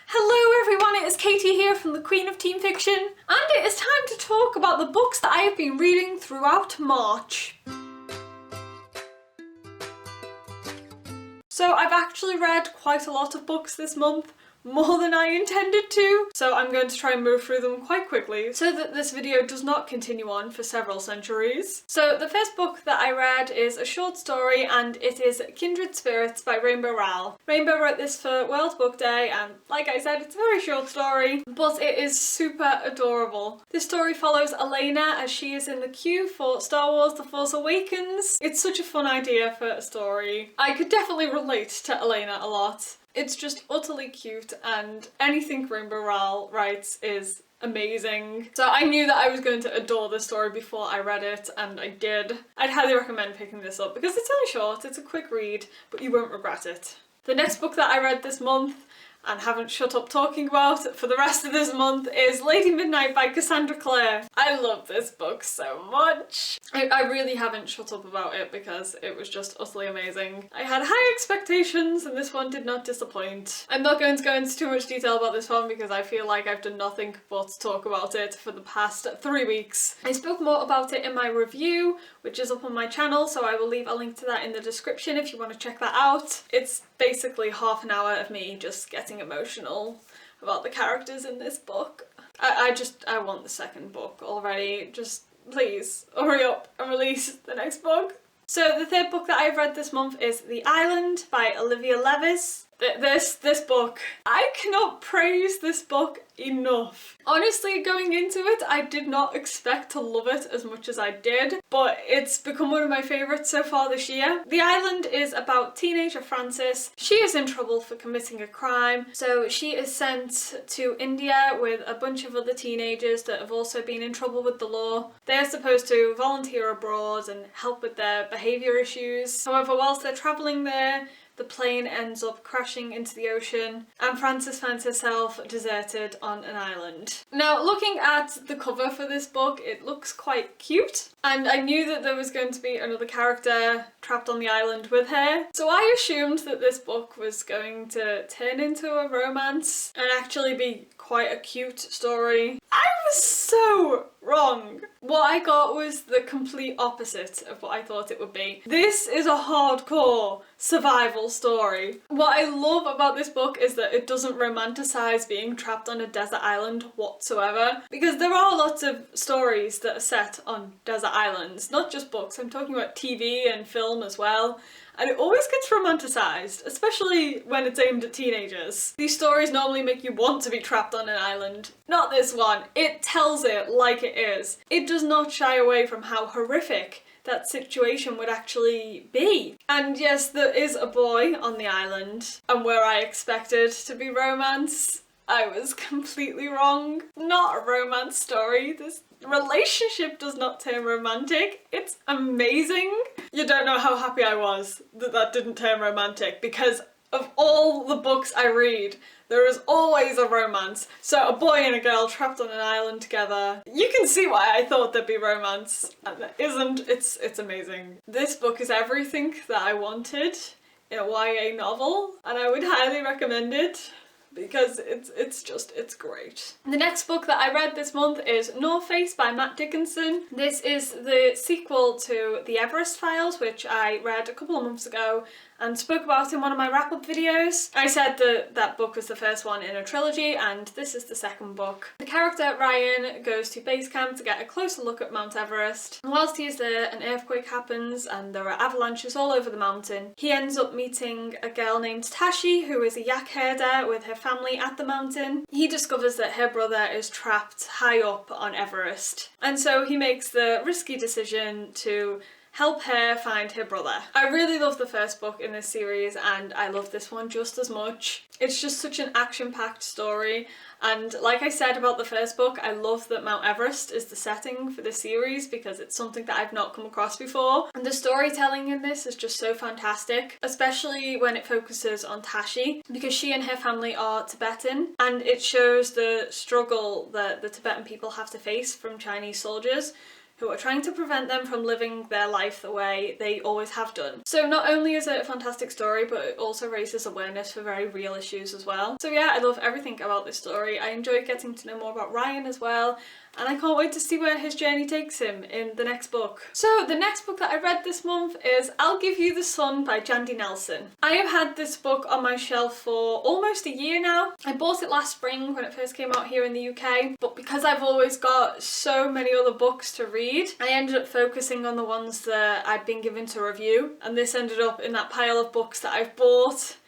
Hello everyone, it is Katie here from the Queen of Teen Fiction, and it is time to talk about the books that I have been reading throughout March. So I've actually read quite a lot of books this month, more than I intended to, so I'm going to try and move through them quite quickly so that this video does not continue on for several centuries. So the first book that I read is a short story, and it is Kindred Spirits by Rainbow Rowell. Rainbow wrote this for World Book Day, and like I said, it's a very short story, but it is super adorable. This story follows Elena as she is in the queue for Star Wars The Force Awakens. It's such a fun idea for a story. I could definitely relate to Elena a lot. It's just utterly cute, and anything Rainbow Rowell writes is amazing. So I knew that I was going to adore this story before I read it, and I did. I'd highly recommend picking this up because it's only short, it's a quick read, but you won't regret it. The next book that I read this month and haven't shut up talking about for the rest of this month is Lady Midnight by Cassandra Clare. I love this book so much. I really haven't shut up about it because it was just utterly amazing. I had high expectations and this one did not disappoint. I'm not going to go into too much detail about this one because I feel like I've done nothing but talk about it for the past 3 weeks. I spoke more about it in my review, which is up on my channel, so I will leave a link to that in the description if you want to check that out. It's basically half an hour of me just getting emotional about the characters in this book. I want the second book already. Just please hurry up and release the next book. So the third book that I've read this month is The Island by Olivia Levis. This book, I cannot praise this book enough. Honestly, going into it, I did not expect to love it as much as I did, but it's become one of my favourites so far this year. The Island is about teenager Frances. She is in trouble for committing a crime, so she is sent to India with a bunch of other teenagers that have also been in trouble with the law. They're supposed to volunteer abroad and help with their behaviour issues. However, whilst they're travelling there, the plane ends up crashing into the ocean and Frances finds herself deserted on an island. Now, looking at the cover for this book, it looks quite cute, and I knew that there was going to be another character trapped on the island with her, so I assumed that this book was going to turn into a romance and actually be quite a cute story. I was so wrong. What I got was the complete opposite of what I thought it would be. This is a hardcore survival story. What I love about this book is that it doesn't romanticize being trapped on a desert island whatsoever, because there are lots of stories that are set on desert islands, not just books, I'm talking about TV and film as well. And it always gets romanticised, especially when it's aimed at teenagers. These stories normally make you want to be trapped on an island. Not this one. It tells it like it is. It does not shy away from how horrific that situation would actually be. And yes, there is a boy on the island, and where I expected to be romance, I was completely wrong. Not a romance story. This relationship does not turn romantic. It's amazing. You don't know how happy I was that that didn't turn romantic, because of all the books I read, there is always a romance. So a boy and a girl trapped on an island together. You can see why I thought there'd be romance, and there isn't. It's amazing. This book is everything that I wanted in a YA novel, and I would highly recommend it, because it's great. The next book that I read this month is North Face by Matt Dickinson. This is the sequel to The Everest Files, which I read a couple of months ago and spoke about in one of my wrap-up videos. I said that that book was the first one in a trilogy, and this is the second book. The character Ryan goes to base camp to get a closer look at Mount Everest. And whilst he's there, an earthquake happens and there are avalanches all over the mountain. He ends up meeting a girl named Tashi, who is a yak herder with her family at the mountain. He discovers that her brother is trapped high up on Everest, and so he makes the risky decision to help her find her brother. I really love the first book in this series, and I love this one just as much. It's just such an action-packed story, and like I said about the first book, I love that Mount Everest is the setting for this series because it's something that I've not come across before. And the storytelling in this is just so fantastic, especially when it focuses on Tashi, because she and her family are Tibetan, and it shows the struggle that the Tibetan people have to face from Chinese soldiers who are trying to prevent them from living their life the way they always have done. So not only is it a fantastic story, but it also raises awareness for very real issues as well. So yeah, I love everything about this story. I enjoy getting to know more about Ryan as well, and I can't wait to see where his journey takes him in the next book. So the next book that I read this month is I'll Give You the Sun by Jandy Nelson. I have had this book on my shelf for almost a year now. I bought it last spring when it first came out here in the UK, but because I've always got so many other books to read, I ended up focusing on the ones that I'd been given to review, and this ended up in that pile of books that I've bought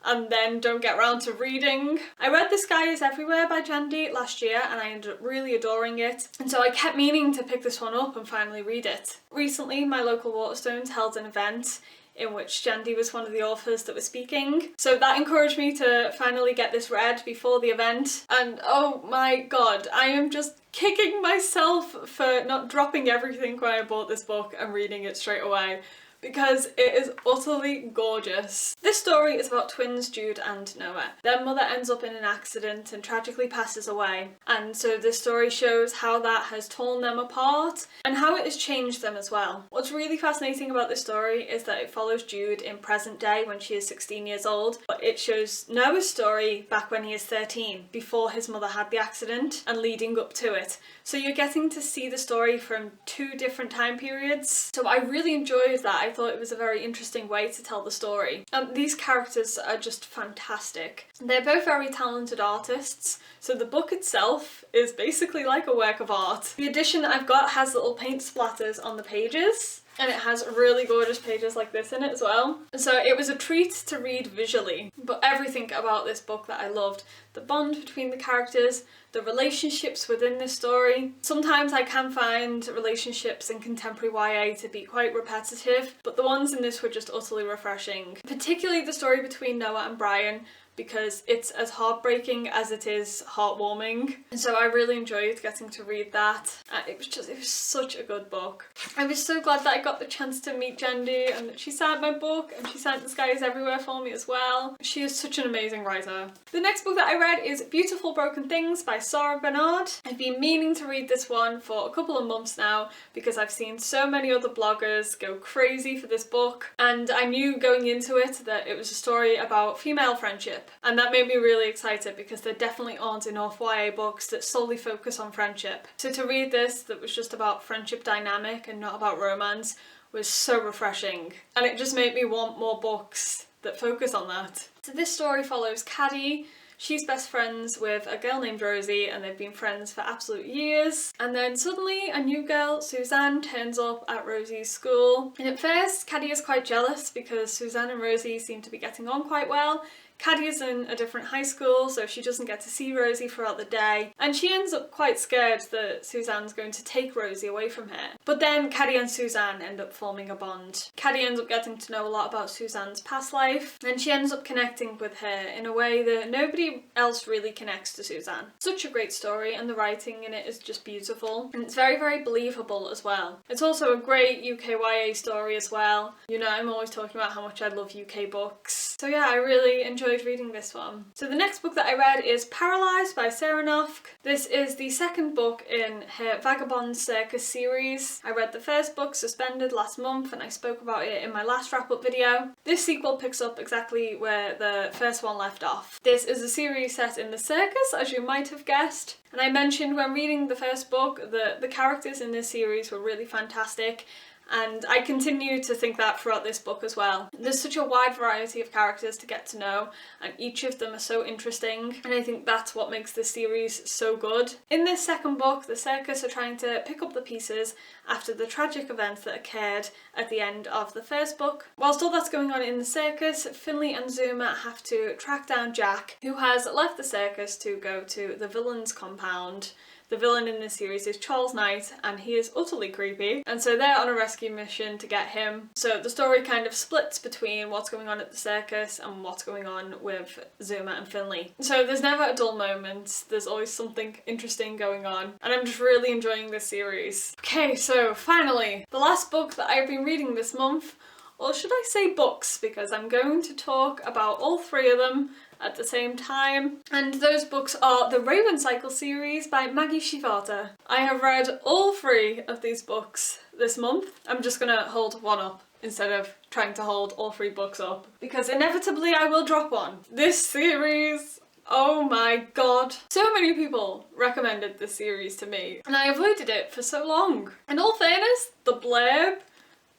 and then don't get around to reading. I read The Sky Is Everywhere by Jandy last year and I ended up really adoring it, and so I kept meaning to pick this one up and finally read it. Recently, my local Waterstones held an event in which Jandy was one of the authors that was speaking, so that encouraged me to finally get this read before the event, and oh my god, I am just kicking myself for not dropping everything when I bought this book and reading it straight away, because it is utterly gorgeous. This story is about twins Jude and Noah. Their mother ends up in an accident and tragically passes away, and so this story shows how that has torn them apart and how it has changed them as well. What's really fascinating about this story is that it follows Jude in present day when she is 16 years old, but it shows Noah's story back when he is 13, before his mother had the accident and leading up to it. So you're getting to see the story from two different time periods. So I really enjoyed that. I thought it was a very interesting way to tell the story. These characters are just fantastic. They're both very talented artists, so the book itself is basically like a work of art. The edition that I've got has little paint splatters on the pages, and it has really gorgeous pages like this in it as well. So it was a treat to read visually, but everything about this book that I loved. The bond between the characters, the relationships within this story. Sometimes I can find relationships in contemporary YA to be quite repetitive, but the ones in this were just utterly refreshing. Particularly the story between Noah and Brian, because it's as heartbreaking as it is heartwarming. And so I really enjoyed getting to read that. It was such a good book. I was so glad that I got the chance to meet Jandy and that she signed my book and she signed The Sky Is Everywhere for me as well. She is such an amazing writer. The next book that I read is Beautiful Broken Things by Sarah Bernard. I've been meaning to read this one for a couple of months now because I've seen so many other bloggers go crazy for this book, and I knew going into it that it was a story about female friendship. And that made me really excited because there definitely aren't enough YA books that solely focus on friendship. So to read this that was just about friendship dynamic and not about romance was so refreshing. And it just made me want more books that focus on that. So this story follows Caddy. She's best friends with a girl named Rosie and they've been friends for absolute years. And then suddenly a new girl, Suzanne, turns up at Rosie's school. And at first, Caddy is quite jealous because Suzanne and Rosie seem to be getting on quite well. Caddy is in a different high school, so she doesn't get to see Rosie throughout the day, and she ends up quite scared that Suzanne's going to take Rosie away from her. But then Caddy and Suzanne end up forming a bond. Caddy ends up getting to know a lot about Suzanne's past life, and she ends up connecting with her in a way that nobody else really connects to Suzanne. Such a great story, and the writing in it is just beautiful, and it's very, very believable as well. It's also a great UK YA story as well. You know, I'm always talking about how much I love UK books. So yeah, I really enjoyed reading this one. So the next book that I read is Paralyzed by Sarah Noff. This is the second book in her Vagabond Circus series. I read the first book, Suspended, last month, and I spoke about it in my last wrap-up video. This sequel picks up exactly where the first one left off. This is a series set in the circus, as you might have guessed. And I mentioned when reading the first book that the characters in this series were really fantastic, and I continue to think that throughout this book as well. There's such a wide variety of characters to get to know, and each of them are so interesting, and I think that's what makes this series so good. In this second book, the circus are trying to pick up the pieces after the tragic events that occurred at the end of the first book. Whilst all that's going on in the circus, Finley and Zuma have to track down Jack, who has left the circus to go to the villain's compound. The villain in this series is Charles Knight, and he is utterly creepy, and so they're on a rescue mission to get him. So the story kind of splits between what's going on at the circus and what's going on with Zuma and Finley. So there's never a dull moment, there's always something interesting going on, and I'm just really enjoying this series. Okay, so finally, the last book that I've been reading this month, or should I say books, because I'm going to talk about all three of them at the same time. And those books are the Raven Cycle series by Maggie Shivata. I have read all 3 of these books this month. I'm just gonna hold one up instead of trying to hold all 3 books up, because inevitably I will drop one. This series, oh my god. So many people recommended this series to me, and I avoided it for so long. In all fairness, the blurb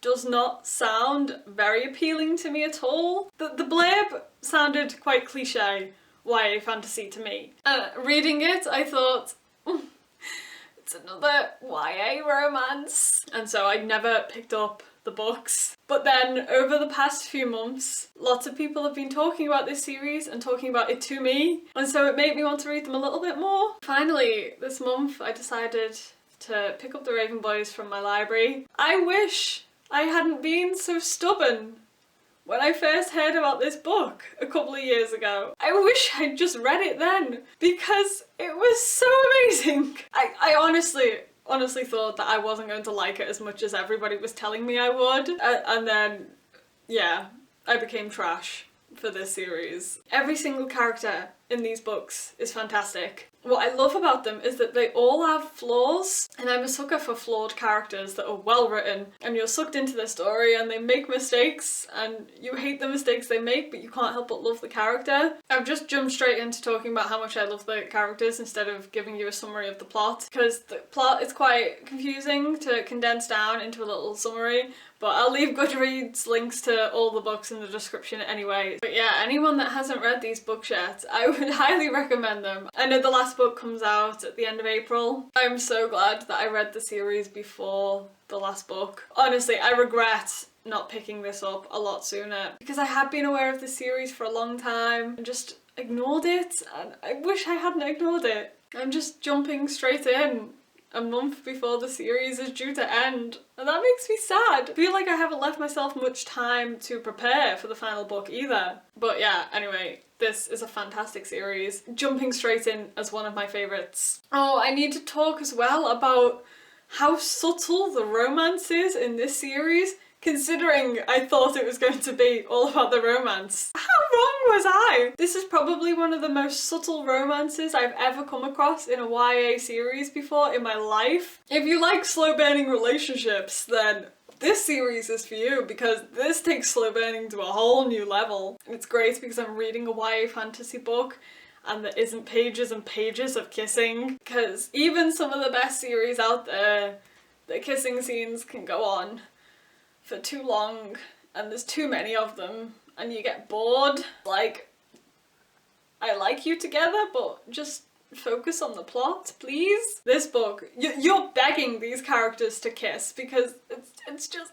does not sound very appealing to me at all. The blurb sounded quite cliche YA fantasy to me. Reading it, I thought, it's another YA romance. And so I never picked up the books. But then over the past few months, lots of people have been talking about this series and talking about it to me, and so it made me want to read them a little bit more. Finally, this month I decided to pick up the Raven Boys from my library. I wish I hadn't been so stubborn when I first heard about this book a couple of years ago. I wish I'd just read it then, because it was so amazing. I honestly thought that I wasn't going to like it as much as everybody was telling me I would, and then, yeah, I became trash for this series. Every single character in these books is fantastic. What I love about them is that they all have flaws, and I'm a sucker for flawed characters that are well written, and you're sucked into their story and they make mistakes and you hate the mistakes they make, but you can't help but love the character. I've just jumped straight into talking about how much I love the characters instead of giving you a summary of the plot, because the plot is quite confusing to condense down into a little summary, but I'll leave Goodreads links to all the books in the description anyway. But yeah, anyone that hasn't read these books yet, I would highly recommend them. I know the last book comes out at the end of April. I'm so glad that I read the series before the last book. Honestly, I regret not picking this up a lot sooner, because I had been aware of the series for a long time and just ignored it, and I wish I hadn't ignored it. I'm just jumping straight in a month before the series is due to end, and that makes me sad. I feel like I haven't left myself much time to prepare for the final book either. But yeah, anyway, this is a fantastic series. Jumping straight in as one of my favourites. Oh, I need to talk as well about how subtle the romance is in this series, considering I thought it was going to be all about the romance. How wrong was I? This is probably one of the most subtle romances I've ever come across in a YA series before in my life. If you like slow burning relationships, then this series is for you, because this takes slow burning to a whole new level. And it's great because I'm reading a YA fantasy book and there isn't pages and pages of kissing, because even some of the best series out there, the kissing scenes can go on for too long, and there's too many of them, and you get bored. Like, I like you together, but just focus on the plot, please. This book, you're begging these characters to kiss, because it's just...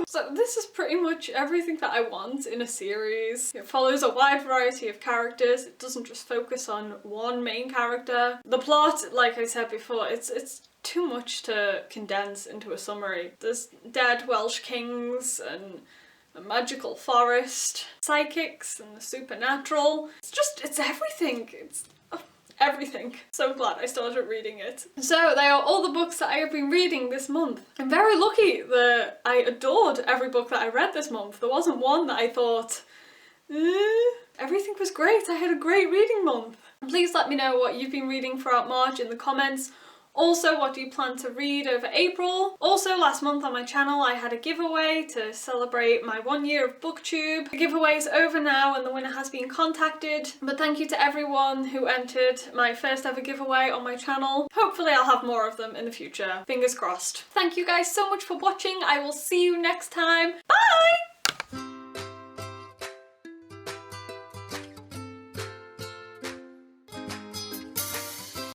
So this is pretty much everything that I want in a series. It follows a wide variety of characters. It doesn't just focus on one main character. The plot, like I said before, it's too much to condense into a summary. There's dead Welsh kings and a magical forest, psychics and the supernatural. It's everything. It's everything. So glad I started reading it. So they are all the books that I have been reading this month. I'm very lucky that I adored every book that I read this month. There wasn't one that I thought, everything was great. I had a great reading month. Please let me know what you've been reading throughout March in the comments. Also, what do you plan to read over April? Also, last month on my channel I had a giveaway to celebrate my 1 year of BookTube. The giveaway is over now and the winner has been contacted, but thank you to everyone who entered my first ever giveaway on my channel. Hopefully I'll have more of them in the future. Fingers crossed. Thank you guys so much for watching. I will see you next time. Bye!